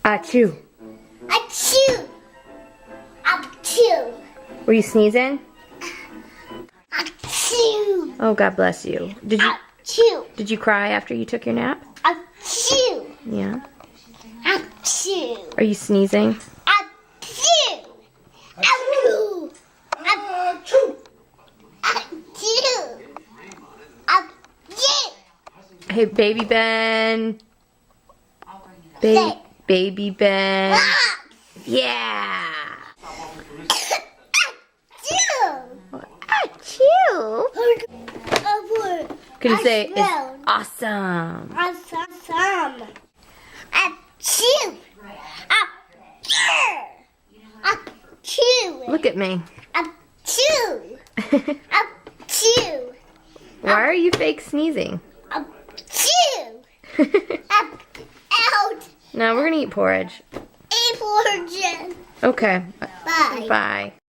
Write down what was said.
Achoo. Achoo. Achoo. Were you sneezing? Achoo. Oh, God bless you. Achoo. Did you cry after you took your nap? Achoo. Yeah. Achoo. Are you sneezing? Achoo. Achoo. Achoo. Achoo. Achoo. Hey, baby Ben. Baby Ben. Yeah. Achoo. Could you say it's awesome? Awesome. Achoo. Achoo. Achoo. Look at me. Achoo. Achoo. Why are you fake sneezing? Achoo. Out. No, we're gonna eat porridge. Eat porridge. Okay. Bye. Bye.